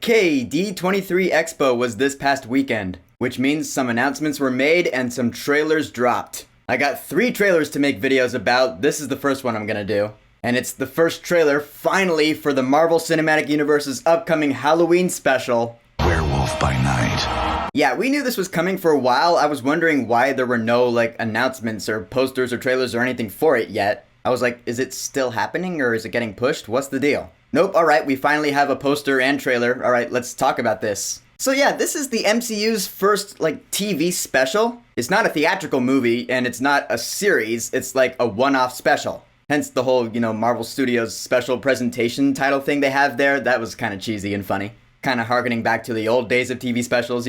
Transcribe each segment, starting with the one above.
Okay, D23 Expo was this past weekend, which means some announcements were made and some trailers dropped. I got 3 trailers to make videos about. This is the first one I'm gonna do. And it's the first trailer, finally, for the Marvel Cinematic Universe's upcoming Halloween special, Werewolf by Night. Yeah, we knew this was coming for a while. I was wondering why there were no, announcements or posters or trailers or anything for it yet. I was like, is it still happening or is it getting pushed? What's the deal? Nope, alright, we finally have a poster and trailer. Alright, let's talk about this. So yeah, this is the MCU's first, TV special. It's not a theatrical movie and it's not a series. It's like a one-off special. Hence the whole, Marvel Studios special presentation title thing they have there. That was kind of cheesy and funny. Kind of harkening back to the old days of TV specials,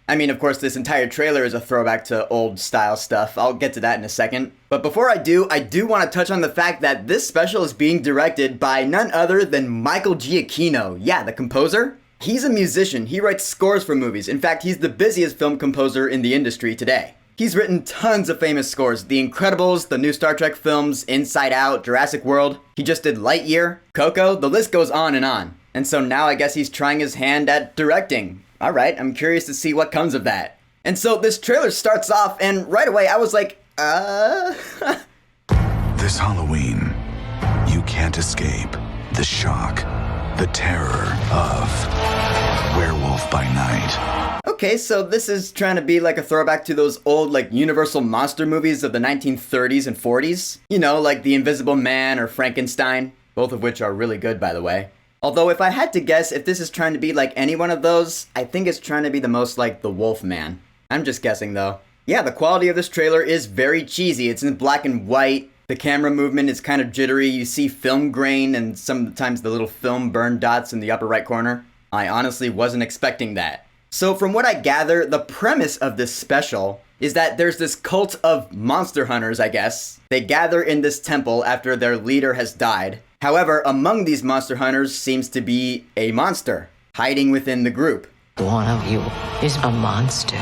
I mean, of course, this entire trailer is a throwback to old style stuff. I'll get to that in a second. But before I do want to touch on the fact that this special is being directed by none other than Michael Giacchino. Yeah, the composer. He's a musician. He writes scores for movies. In fact, he's the busiest film composer in the industry today. He's written tons of famous scores. The Incredibles, the new Star Trek films, Inside Out, Jurassic World. He just did Lightyear, Coco, the list goes on and on. And so now I guess he's trying his hand at directing. Alright, I'm curious to see what comes of that. And so this trailer starts off and right away I was like, This Halloween, you can't escape the shock, the terror of Werewolf by Night. Okay, so this is trying to be like a throwback to those old Universal monster movies of the 1930s and 40s. Like The Invisible Man or Frankenstein, both of which are really good, by the way. Although if I had to guess if this is trying to be like any one of those, I think it's trying to be the most like The Wolf Man. I'm just guessing though. Yeah, the quality of this trailer is very cheesy. It's in black and white. The camera movement is kind of jittery. You see film grain and sometimes the little film burn dots in the upper right corner. I honestly wasn't expecting that. So from what I gather, the premise of this special is that there's this cult of monster hunters, I guess. They gather in this temple after their leader has died. However, among these monster hunters seems to be a monster hiding within the group. One of you is a monster,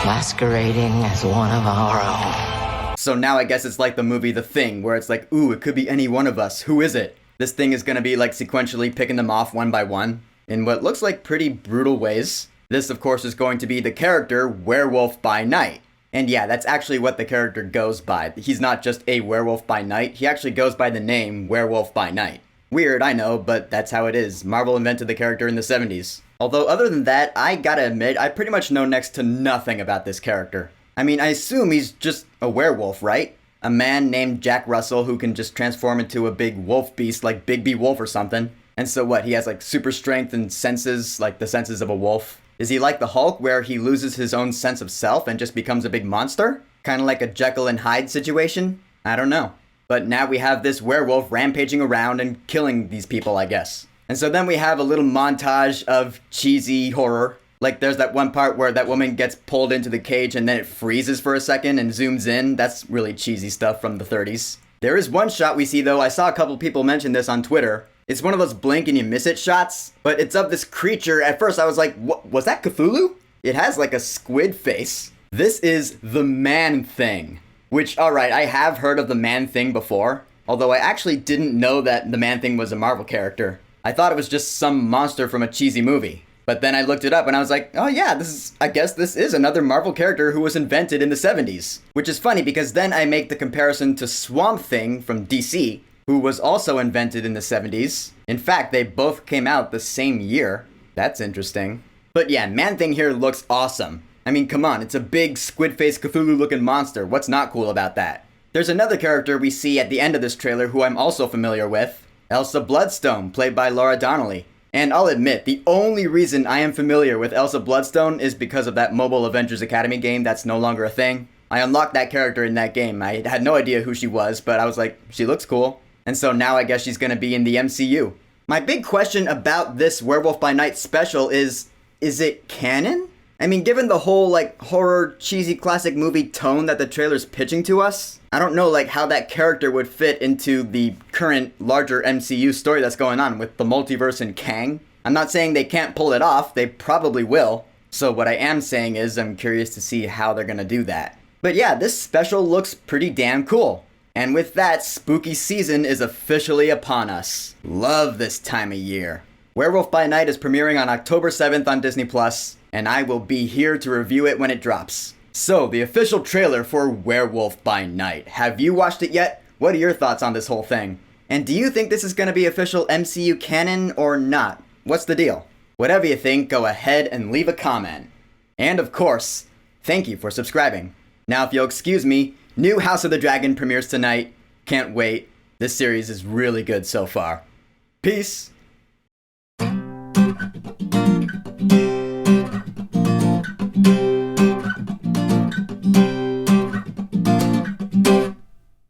masquerading as one of our own. So now I guess it's like the movie The Thing, where it's like, ooh, it could be any one of us. Who is it? This thing is going to be sequentially picking them off one by one in what looks like pretty brutal ways. This, of course, is going to be the character Werewolf by Night. And yeah, that's actually what the character goes by. He's not just a werewolf by night, he actually goes by the name Werewolf by Night. Weird, I know, but that's how it is. Marvel invented the character in the 70s. Although other than that, I gotta admit, I pretty much know next to nothing about this character. I mean, I assume he's just a werewolf, right? A man named Jack Russell who can just transform into a big wolf beast like Big B Wolf or something. And so what, he has super strength and senses, like the senses of a wolf? Is he like the Hulk, where he loses his own sense of self and just becomes a big monster? Kind of like a Jekyll and Hyde situation? I don't know. But now we have this werewolf rampaging around and killing these people, I guess. And so then we have a little montage of cheesy horror. Like there's that one part where that woman gets pulled into the cage and then it freezes for a second and zooms in. That's really cheesy stuff from the 30s. There is one shot we see though, I saw a couple people mention this on Twitter. It's one of those blink and you miss it shots, but it's of this creature. At first I was like, what, was that Cthulhu? It has a squid face. This is the Man-Thing, which, alright, I have heard of the Man-Thing before, although I actually didn't know that the Man-Thing was a Marvel character. I thought it was just some monster from a cheesy movie. But then I looked it up and I was like, oh yeah, I guess this is another Marvel character who was invented in the 70s. Which is funny because then I make the comparison to Swamp Thing from DC, who was also invented in the 70s. In fact, they both came out the same year. That's interesting. But yeah, Man-Thing here looks awesome. I mean, come on, it's a big squid-faced Cthulhu-looking monster. What's not cool about that? There's another character we see at the end of this trailer who I'm also familiar with. Elsa Bloodstone, played by Laura Donnelly. And I'll admit, the only reason I am familiar with Elsa Bloodstone is because of that mobile Avengers Academy game that's no longer a thing. I unlocked that character in that game. I had no idea who she was, but I was like, she looks cool. And so now I guess she's gonna be in the MCU. My big question about this Werewolf by Night special is it canon? I mean, given the whole horror, cheesy classic movie tone that the trailer's pitching to us, I don't know how that character would fit into the current larger MCU story that's going on with the multiverse and Kang. I'm not saying they can't pull it off, they probably will. So what I am saying is I'm curious to see how they're gonna do that. But yeah, this special looks pretty damn cool. And with that, spooky season is officially upon us. Love this time of year. Werewolf by Night is premiering on October 7th on Disney+, and I will be here to review it when it drops. So, the official trailer for Werewolf by Night. Have you watched it yet? What are your thoughts on this whole thing? And do you think this is going to be official MCU canon or not? What's the deal? Whatever you think, go ahead and leave a comment. And of course, thank you for subscribing. Now if you'll excuse me, new House of the Dragon premieres tonight. Can't wait. This series is really good so far. Peace.